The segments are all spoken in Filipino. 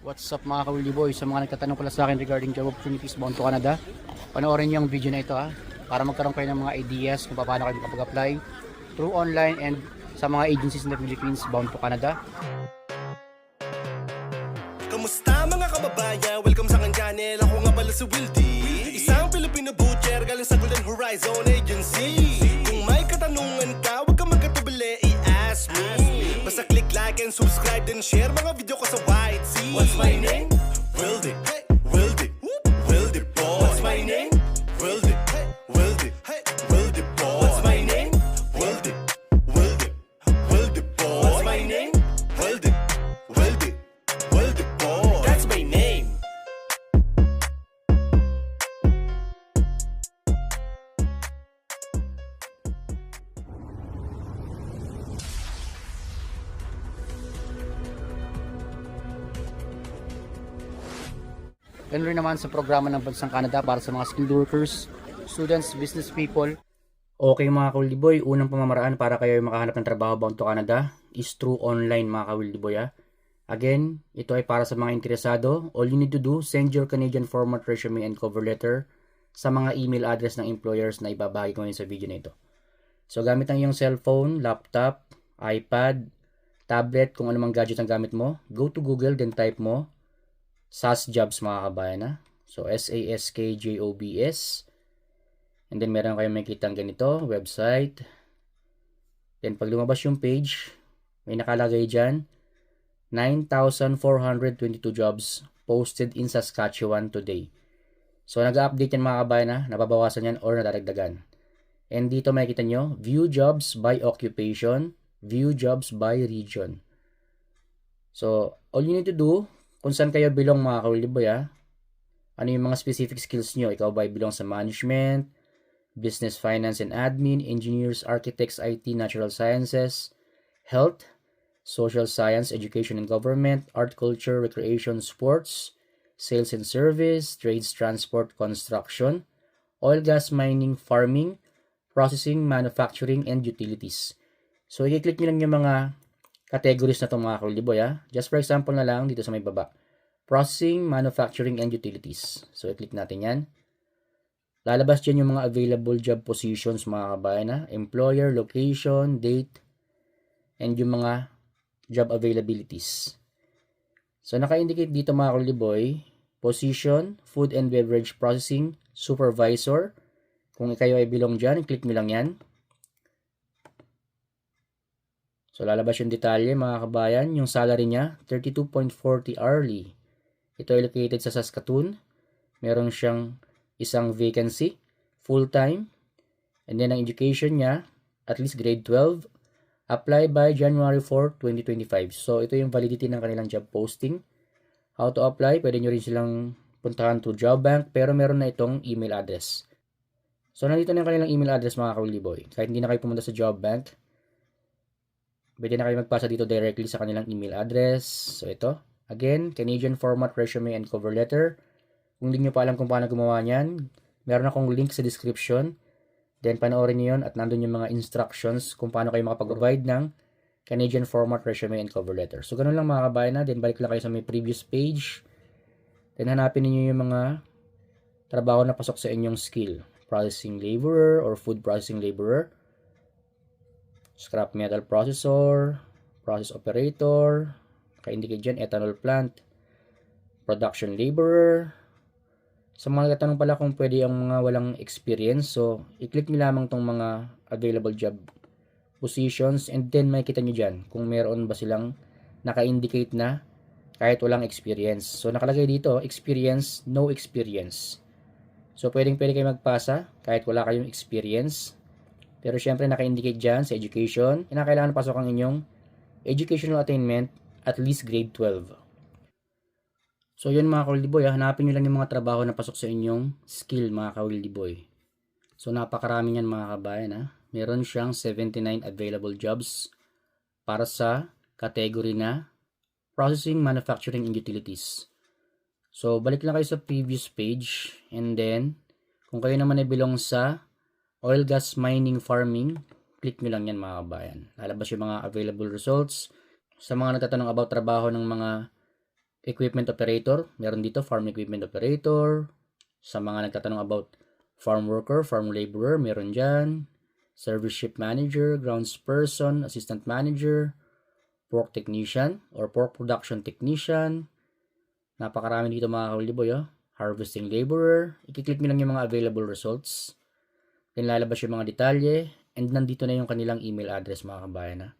What's up mga ka-Willy Boy? Sa mga nagtatanong pala sa akin regarding job opportunities bound to Canada, panoorin niyo yung video na ito para magkaroon kayo ng mga ideas kung paano kayo makapag-apply through online and sa mga agencies in the Philippines bound to Canada. Kamusta mga kababayan? Welcome sa aking channel. Ako nga pala si Wildy, isang Filipino butcher galing sa Golden Horizon Agency. Kung may katanungan ka, huwag kang magkatubili, i-ask me. Basta click like and subscribe, then share mga video ko sa White Sea. What's my name? Wildy. Wildy. Wildy boy. What's my name? Wildy. Wildy. Wildy boy. What's my name? Wildy. Wildy. Wildy boy. What's my name? Wildy. Wildy. Wildy boy. That's my name. Ganun rin naman sa programa ng Bansang Canada para sa mga skilled workers, students, business people. Okay mga ka-Wildy Boy, unang pamamaraan para kayo makahanap ng trabaho bound to Canada is through online mga ka-Wildy Boy. Again, ito ay para sa mga interesado. All you need to do, send your Canadian format resume and cover letter sa mga email address ng employers na ibabahagi ko ngayon sa video na ito. So gamit ang iyong cellphone, laptop, iPad, tablet, kung anumang gadget ang gamit mo, go to Google, then type mo SAS Jobs mga kabayan. So SASKJOBS. And then meron kayong makikita ganito, website. Then pag lumabas yung page, may nakalagay dyan, 9,422 jobs posted in Saskatchewan today. So nag-update yan mga kabayan, nababawasan yan or nadadagdagan. And dito makikita nyo, view jobs by occupation, view jobs by region. So all you need to do, kung saan kayo belong mga ka-Wildy Boy, ano yung mga specific skills nyo? Ikaw ba belong sa management, business, finance and admin, engineers, architects, IT, natural sciences, health, social science, education and government, art, culture, recreation, sports, sales and service, trades, transport, construction, oil, gas, mining, farming, processing, manufacturing, and utilities. So, i-click nyo lang yung mga categories na itong mga ka-Wildy Boy. Just for example na lang dito sa may baba. Processing, manufacturing, and utilities. So, i-click natin yan. Lalabas dyan yung mga available job positions mga kabayan. Employer, location, date, and yung mga job availabilities. So, naka-indicate dito mga ka-Wildy Boy, position, food and beverage processing, supervisor. Kung kayo ay belong dyan, i-click nyo lang yan. So, lalabas yung detalye mga kabayan. Yung salary niya, 32.40 hourly. Ito ay located sa Saskatoon. Meron siyang isang vacancy, full-time. And then, ang education niya, at least grade 12. Apply by January 4, 2025. So, ito yung validity ng kanilang job posting. How to apply? Pwede nyo rin silang puntahan to Job Bank. Pero meron na itong email address. So, nandito na yung kanilang email address mga ka-Wildy Boy. Kahit hindi na kayo pumunta sa Job Bank, pwede na kayo magpasa dito directly sa kanilang email address. So, ito. Again, Canadian format resume and cover letter. Kung hindi nyo pa alam kung paano gumawa niyan, meron akong link sa description. Then, panoorin nyo yun at nandun yung mga instructions kung paano kayo makapag-provide ng Canadian format resume and cover letter. So, ganun lang mga kabayan na. Then, balik lang kayo sa may previous page. Then, hanapin niyo yung mga trabaho na pasok sa inyong skill. Processing laborer or food processing laborer. Scrap metal processor, process operator, naka-indicate dyan, ethanol plant, production laborer. Sa mga nagtatanong pala kung pwede ang mga walang experience, so i-click nyo lamang tong mga available job positions and then makikita nyo dyan kung meron ba silang naka-indicate na kahit walang experience. So nakalagay dito, experience, no experience. So pwede kayo magpasa kahit wala kayong experience. Pero syempre naka-indicate dyan sa education, kailangan pasok ang inyong educational attainment at least grade 12. So yun mga ka-Wildy Boy, hanapin nyo lang yung mga trabaho na pasok sa inyong skill mga ka-Wildy Boy. So napakarami yan mga kabayan. Meron siyang 79 available jobs para sa category na processing, manufacturing, and utilities. So balik lang kayo sa previous page and then kung kayo naman ay belong sa oil, gas, mining, farming, click nyo lang yan mga kabayan. Lalabas yung mga available results. Sa mga nagtatanong about trabaho ng mga Equipment operator, meron dito farm equipment operator. Sa mga nagtatanong about farm worker, farm laborer, meron dyan. Service ship manager, grounds person, assistant manager, pork technician or pork production technician. Napakarami dito mga kauliboy. Harvesting laborer. I-click nyo lang yung mga available results. Then lalabas yung mga detalye. And nandito na yung kanilang email address mga kabayan.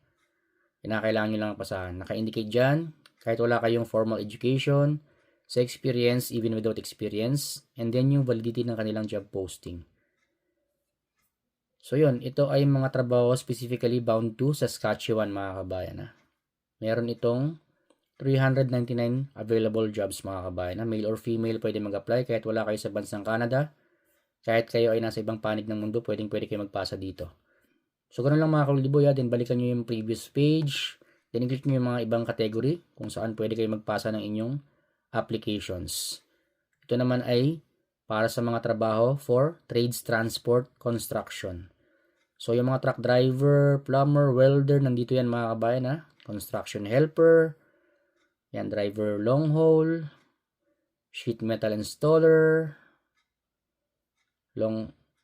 Kinakailangan nyo lang pasahan. Naka-indicate dyan. Kahit wala kayong formal education, sa experience, even without experience. And then yung validity ng kanilang job posting. So yun, ito ay mga trabaho specifically bound to Saskatchewan mga kabayan. Meron itong 399 available jobs mga kabayan. Male or female pwede mag-apply kahit wala kayo sa bansang Canada. Kahit kayo ay nasa ibang panig ng mundo, pwede kayo magpasa dito. So ganoon lang mga kauliboy. Then balikan nyo yung previous page. Then i-click nyo yung mga ibang category kung saan pwede kayo magpasa ng inyong applications. Ito naman ay para sa mga trabaho for trades, transport, construction. So yung mga truck driver, plumber, welder, nandito yan mga kabayan. Construction helper, yan, driver long haul, sheet metal installer,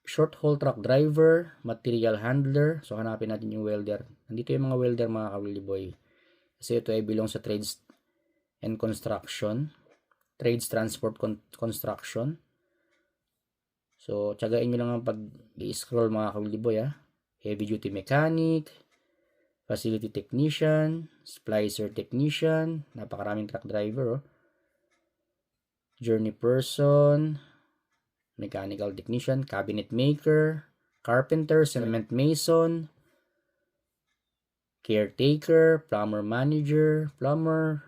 short haul truck driver, material handler. So hanapin natin yung welder. Nandito yung mga welder mga kauliboy. Kasi ito ay belong sa trades and construction. Trades, transport, construction. So tsagain nyo lang ang pag-i-scroll mga kauliboy. Heavy duty mechanic, facility technician, splicer technician, napakaraming truck driver. Journey person, mechanical technician, cabinet maker, carpenter, cement mason, caretaker, plumber manager, plumber,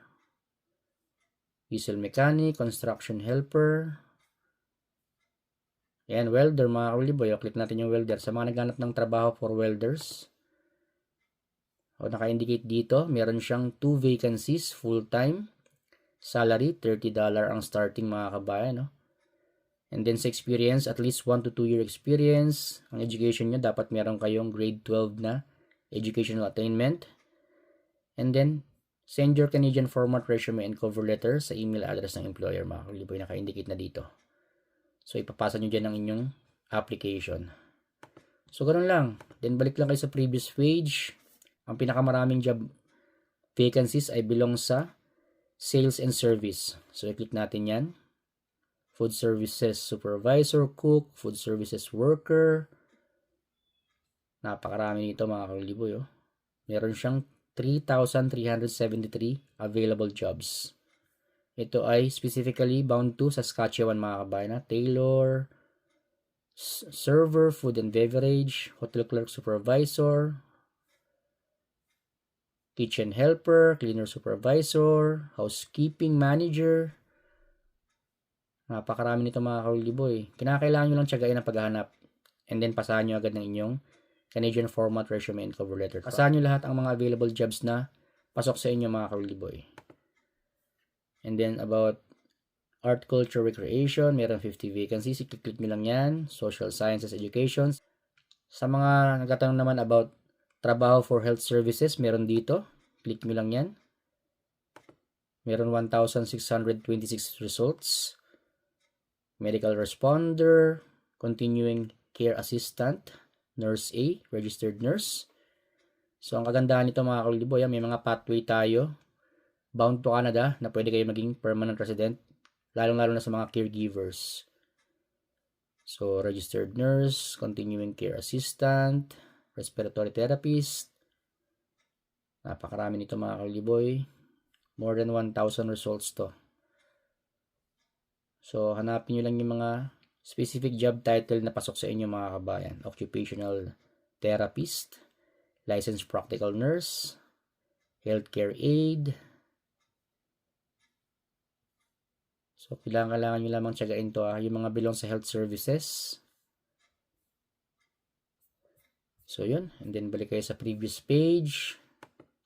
diesel mechanic, construction helper. Yan, welder mga kauliboy. Click natin yung welder. Sa mga naghanap ng trabaho for welders, o naka-indicate dito, meron siyang 2 vacancies, full-time, salary, $30 ang starting mga kabayan. And then sa experience, at least 1 to 2 year experience. Ang education nyo, dapat meron kayong grade 12 na educational attainment. And then, send your Canadian format resume and cover letter sa email address ng employer mga kauliboy. Naka-indicate na dito. So, ipapasa nyo dyan ang inyong application. So, ganun lang. Then, balik lang kayo sa previous page. Ang pinakamaraming job vacancies ay belong sa sales and service. So, i-click natin yan. Food services supervisor, cook, food services worker. Napakarami nito mga kauliboy. Meron siyang 3,373 available jobs. Ito ay specifically bound to Saskatchewan mga kabayan. Tailor, server, food and beverage, hotel clerk supervisor, kitchen helper, cleaner supervisor, housekeeping manager. Napakarami nito mga kauliboy. Kinakailangan nyo lang tiyagain ang paghahanap. And then pasahan nyo agad ng inyong Canadian format resume and cover letter. Pasahan nyo lahat ang mga available jobs na pasok sa inyo mga kauliboy. And then about art, culture, recreation, meron 50 vacancies. I-click nyo lang yan. Social sciences, education. Sa mga nagtatanong naman about trabaho for health services, meron dito. Click nyo lang yan. Meron 1,626 results. Medical responder, continuing care assistant, nurse A, registered nurse. So, ang kagandahan nito mga kauliboy, may mga pathway tayo bound to Canada na pwede kayo maging permanent resident, lalong-lalo na sa mga caregivers. So, registered nurse, continuing care assistant, respiratory therapist. Napakarami nito mga kauliboy. More than 1,000 results to. So, hanapin nyo lang yung mga specific job title na pasok sa inyo mga kabayan. Occupational therapist, licensed practical nurse, healthcare aide. So, kailangan nyo lamang tiyagain to yung mga belong sa health services. So, yun. And then, balik kayo sa previous page.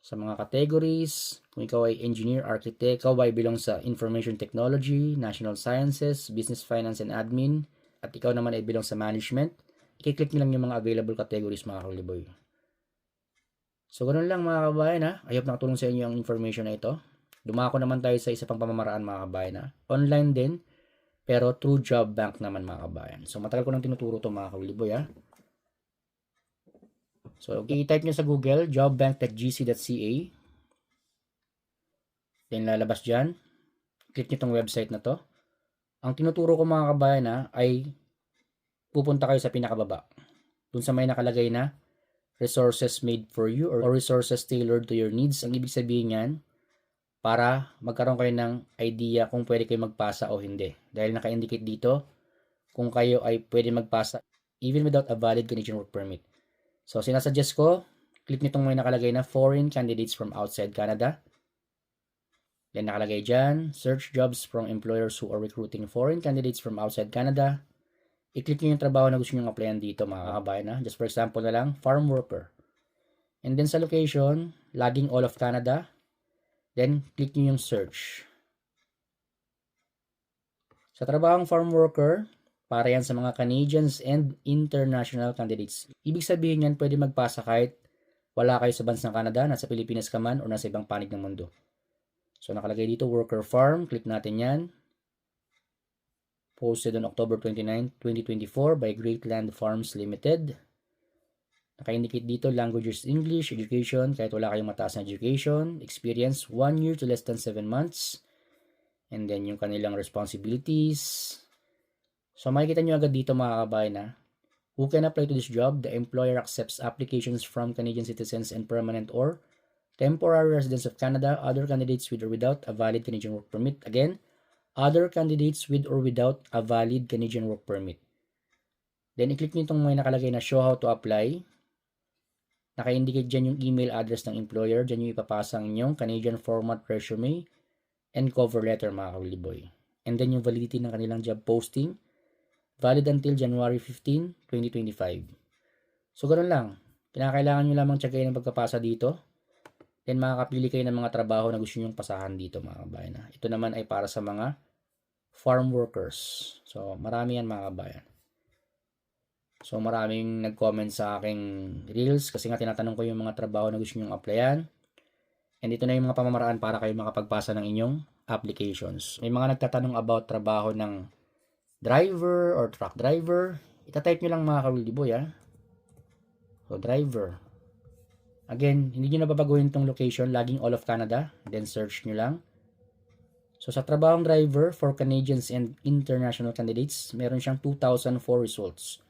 Sa mga categories. Kung ikaw ay engineer, architect, ikaw ay belong sa information technology, national sciences, business, finance, and admin. At ikaw naman ay belong sa management. I-click nyo lang yung mga available categories mga kauliboy. So, ganun lang mga kabayan I hope nakatulong sa inyo ang information na ito. Dumako naman tayo sa isa pang pamamaraan mga kabayan na online din, pero through job bank naman mga kabayan. So matagal ko nang tinuturo to mga kauliboy ha. So i-type nyo sa Google jobbank.gc.ca. Then lalabas dyan. Click nyo tong website na to. Ang tinuturo ko mga kabayan na ay pupunta kayo sa pinakababa. Dun sa may nakalagay na resources made for you or resources tailored to your needs. Ang ibig sabihin yan, para magkaroon kayo ng idea kung pwede kayo magpasa o hindi. Dahil naka-indicate dito kung kayo ay pwede magpasa even without a valid Canadian work permit. So sinasuggest ko, click nyo itong may nakalagay na foreign candidates from outside Canada. Then nakalagay dyan, search jobs from employers who are recruiting foreign candidates from outside Canada. I-click nyo yung trabaho na gusto nyo applyan dito mga kabayan na. Just for example na lang, farm worker. And then sa location, logging all of Canada. Then, click nyo yung search. Sa trabahong farm worker, para yan sa mga Canadians and international candidates. Ibig sabihin yan, pwede magpasa kahit wala kayo sa bansang Canada, nasa Pilipinas ka man, o nasa ibang panig ng mundo. So, nakalagay dito, worker farm. Click natin yan. Posted on October 29, 2024 by Greatland Farms Limited. Naka-indicate dito, languages English, education, kahit wala kayong mataas na education, experience, 1 year to less than 7 months, and then yung kanilang responsibilities. So makikita nyo agad dito mga kabayan na, who can apply to this job? The employer accepts applications from Canadian citizens and permanent or temporary residents of Canada, other candidates with or without a valid Canadian work permit. Again, other candidates with or without a valid Canadian work permit. Then i-click nyo itong may nakalagay na show how to apply. Naka-indicate dyan yung email address ng employer. Dyan yung ipapasa ang inyong Canadian format resume and cover letter mga kauliboy. And then yung validity ng kanilang job posting. Valid until January 15, 2025. So ganoon lang. Kinakailangan nyo lamang tsagayin ang pagkapasa dito. Then makakapili kayo ng mga trabaho na gusto nyong pasahan dito mga kabayan. Ito naman ay para sa mga farm workers. So marami yan mga kabayan. So maraming nag-comment sa aking reels kasi nga tinatanong ko yung mga trabaho na gusto nyong applyan. And ito na yung mga pamamaraan para kayo makapagpasa ng inyong applications. May mga nagtatanong about trabaho ng driver or truck driver. Itatype nyo lang mga kauliboy ha. So driver. Again, hindi nyo nababaguhin itong location, logging all of Canada. Then search nyo lang. So sa trabahong driver for Canadians and international candidates, meron siyang 2004 results.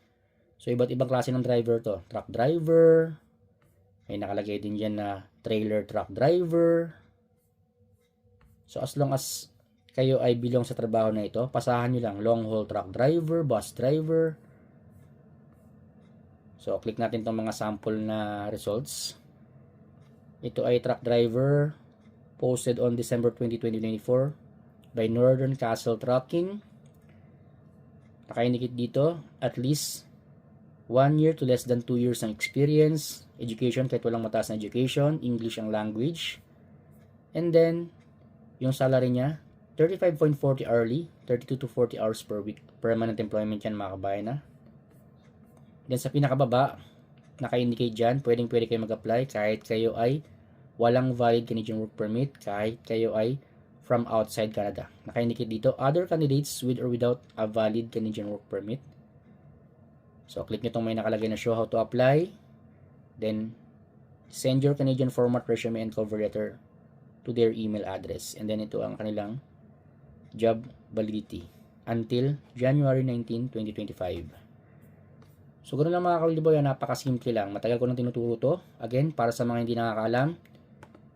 So, iba't ibang klase ng driver to. Truck driver. May nakalagay din dyan na trailer truck driver. So, as long as kayo ay bilong sa trabaho na ito, pasahan nyo lang. Long haul truck driver, bus driver. So, click natin itong mga sample na results. Ito ay truck driver. Posted on December 20, 2024 by Northern Castle Trucking. Naka-indicate dito, at least 1 year to less than 2 years ng experience, education kahit walang mataas na education, English ang language. And then, yung salary niya, 35.40 hourly, 32 to 40 hours per week. Permanent employment yan mga kabayan na. Then sa pinakababa, naka-indicate dyan, pwede kayo mag-apply kahit kayo ay walang valid Canadian work permit, kahit kayo ay from outside Canada. Naka-indicate dito, other candidates with or without a valid Canadian work permit. So, click nyo itong may nakalagay na show how to apply. Then, send your Canadian format resume and cover letter to their email address. And then, ito ang kanilang job validity until January 19, 2025. So, ganoon lang mga kauliboy. Napakasimple lang. Matagal ko nang tinuturo to. Again, para sa mga hindi nakakaalam,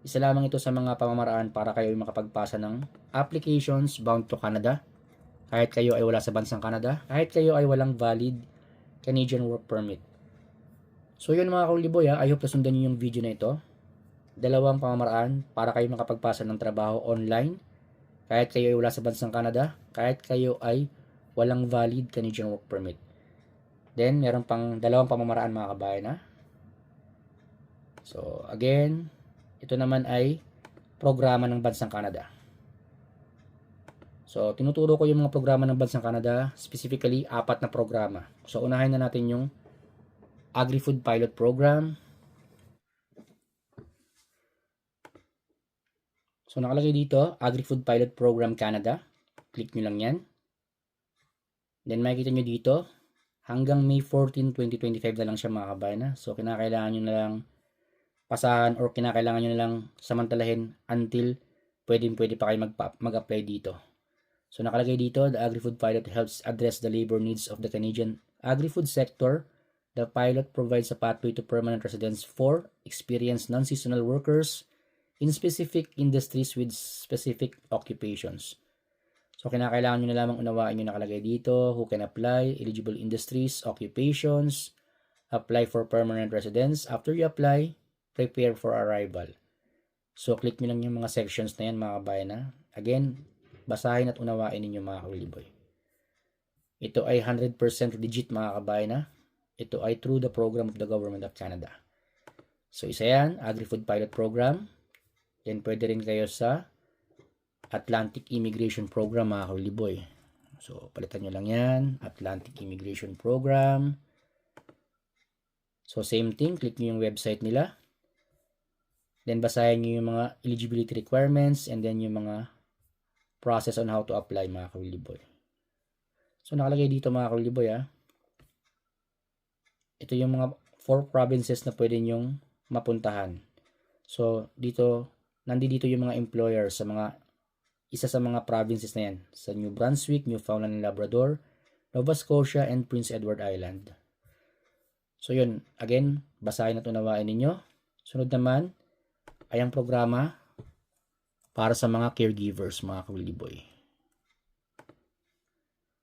isa lamang ito sa mga pamamaraan para kayo makapagpasa ng applications bound to Canada. Kahit kayo ay wala sa bansang Canada. Kahit kayo ay walang valid Canadian work permit. So yun mga kauliboy I hope nasundan nyo yung video na ito. Dalawang pamamaraan para kayo makapagpasa ng trabaho online. Kahit kayo ay wala sa bansang Canada. Kahit kayo ay walang valid Canadian work permit. Then meron pang dalawang pamamaraan mga kabayan So again, ito naman ay programa ng bansang Canada. So, tinuturo ko yung mga programa ng bansang Canada, specifically 4 na programa. So, unahin na natin yung Agri-Food Pilot Program. So nakalagay dito, Agri-Food Pilot Program Canada. Click nyo lang yan. Then makikita nyo dito, hanggang May 14, 2025 na lang siya mga kabayan. So kinakailangan nyo na lang pasahan or kinakailangan nyo na lang samantalahin until pwede pa kayo mag-apply dito. So nakalagay dito, the Agri-Food Pilot helps address the labor needs of the Canadian agri-food sector. The pilot provides a pathway to permanent residence for experienced non-seasonal workers in specific industries with specific occupations. So kinakailangan nyo na lamang unawain yung nakalagay dito, who can apply, eligible industries, occupations, apply for permanent residence. After you apply, prepare for arrival. So click nyo lang yung mga sections na yan mga kabayan. Again, basahin at unawain ninyo mga kawiliboy. Ito ay 100% legit mga kabayan. Ito ay through the program of the Government of Canada. So isa yan, Agri-Food Pilot Program. Then pwede rin kayo sa Atlantic Immigration Program mga kawiliboy. So palitan nyo lang yan, Atlantic Immigration Program. So same thing, click nyo yung website nila. Then basahin nyo yung mga eligibility requirements and then yung mga process on how to apply mga kawiliboy. So nakalagay dito mga kawiliboy ito yung mga 4 provinces na pwede nyong mapuntahan. So dito, nandito yung mga employers sa mga isa sa mga provinces na yan. Sa New Brunswick, Newfoundland and Labrador, Nova Scotia, and Prince Edward Island. So yun, again, basahin at unawain ninyo. Sunod naman ay ang programa para sa mga caregivers, mga kawiliboy.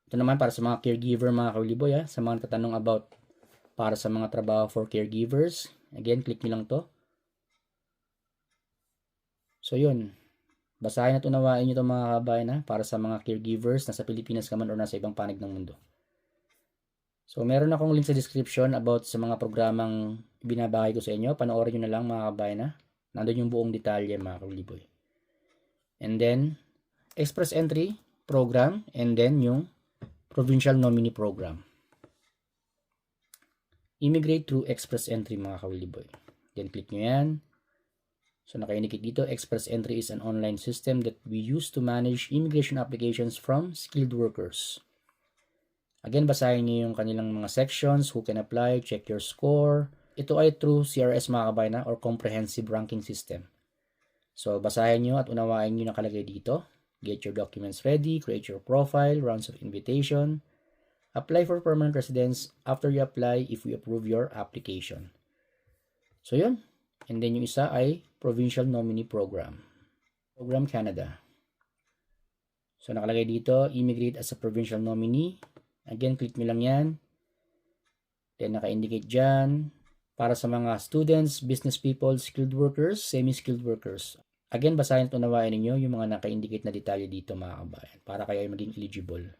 Ito naman para sa mga caregiver, mga kawiliboy, sa mga tatanong about para sa mga trabaho for caregivers. Again, click nyo lang to. So yun, basahin at unawain nyo ito mga kabayan para sa mga caregivers nasa Pilipinas ka man o nasa ibang panig ng mundo. So meron akong link sa description about sa mga programang binabahagi ko sa inyo. Panoorin nyo na lang mga kabayan. Nandun yung buong detalye mga kawiliboy. And then, Express Entry Program and then yung Provincial Nominee Program. Immigrate through Express Entry mga kawiliboy. Then click nyo yan. So naka-indicate dito, Express Entry is an online system that we use to manage immigration applications from skilled workers. Again, basahin nyo yung kanilang mga sections, who can apply, check your score. Ito ay through CRS mga kabayan or Comprehensive Ranking System. So basahin nyo at unawain nyo nakalagay dito. Get your documents ready, create your profile, rounds of invitation, apply for permanent residence. After you apply, if we approve your application. So yun. And then yung isa ay Provincial Nominee Program. Program Canada. So nakalagay dito, immigrate as a provincial nominee. Again, click nyo lang yan. Then naka-indicate dyan. Para sa mga students, business people, skilled workers, semi-skilled workers. Again, basahin at unawain ninyo yung mga naka-indicate na detalye dito mga kabayan. Para kayo ay maging eligible.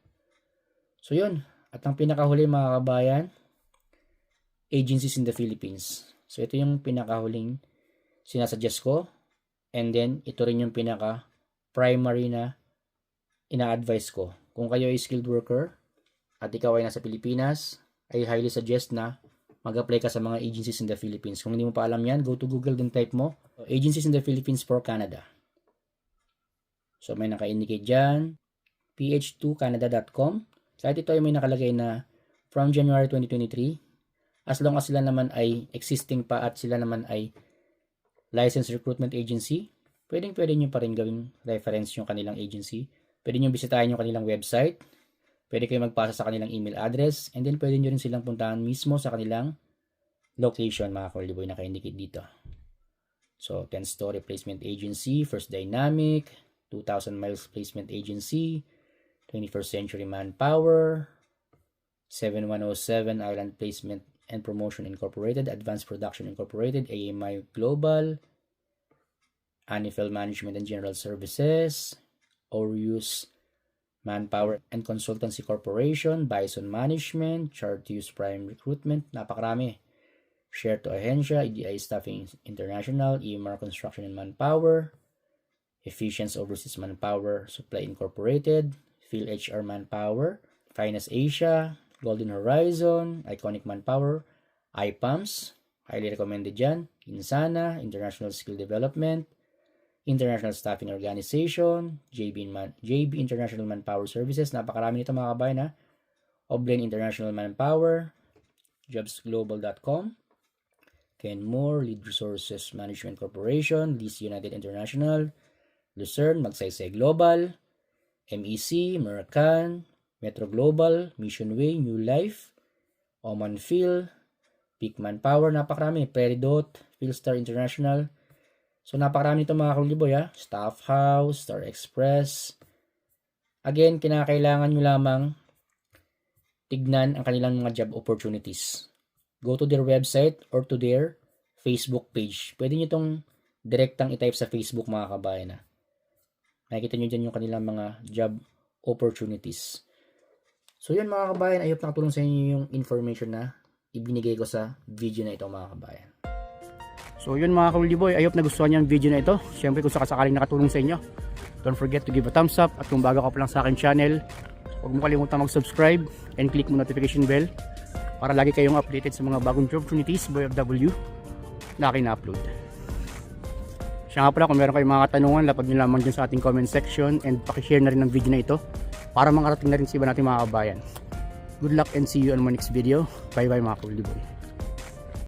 So yun. At ang pinakahuli mga kabayan, agencies in the Philippines. So ito yung pinakahuling sinasuggest ko. And then ito rin yung pinaka-primary na ina-advise ko. Kung kayo ay skilled worker at ikaw ay nasa Pilipinas, I highly suggest na mag-apply ka sa mga agencies in the Philippines. Kung hindi mo pa alam yan, go to Google then type mo Agencies in the Philippines for Canada. So may naka-indicate dyan, ph2canada.com. Kahit ito ay may nakalagay na from January 2023, as long as sila naman ay existing pa at sila naman ay licensed recruitment agency, pwede nyo pa rin gawing reference yung kanilang agency. Pwede nyo bisitahin yung kanilang website. Pwede kayo magpasa sa kanilang email address. And then pwede nyo rin silang puntahan mismo sa kanilang location, mga kawiliboy, naka-indicate dito. So, 10-story placement agency, First Dynamic, 2,000 miles placement agency, 21st Century Manpower, 7107 Island Placement and Promotion Incorporated, Advanced Production Incorporated, AMI Global, Anifel Management and General Services, Orius Manpower and Consultancy Corporation, Bison Management, Chartius Prime Recruitment, napakarami. Share to Agencia, EDI Staffing International, EMR Construction and Manpower, Efficiency Overseas Manpower Supply Incorporated, PhilHR Manpower, Finance Asia, Golden Horizon, Iconic Manpower, IPAMS, highly recommended dyan, Insana, International Skill Development, International Staffing Organization, JB International Manpower Services, napakarami nito mga kabayan ha. Oblen International Manpower, jobsglobal.com, Kenmore, Lead Resources Management Corporation, Lease United International, Lucerne, Magsaysay Global, MEC, Mercan, Metro Global, Mission Way, New Life, Oman Phil, Peak Manpower, napakarami, Peridot, Philstar International. So napakarami nito mga kaluliboy ha. Staff House, Star Express. Again, kinakailangan nyo lamang tignan ang kanilang mga job opportunities. Go to their website or to their Facebook page. Pwede nyo itong direktang itype sa Facebook mga kabayan ha. Nakikita nyo dyan yung kanilang mga job opportunities. So yun mga kabayan, I hope nakatulong sa inyo yung information na ibinigay ko sa video na ito mga kabayan. So yun mga kaluliboy, I hope nagustuhan niyo ang video na ito. Siyempre kung sakasakaling nakatulong sa inyo, don't forget to give a thumbs up. At kung bago ka pa lang sa akin channel, huwag mo kalimutan mag-subscribe and click mo notification bell para lagi kayong updated sa mga bagong job opportunities by FW na akin na-upload. Siya nga pala, kung meron kayong mga katanungan, lapag nyo lamang dyan sa ating comment section and pakishare na rin ang video na ito para makarating na rin sa iba natin mga kabayan. Good luck and see you on my next video. Bye bye mga kaluliboy.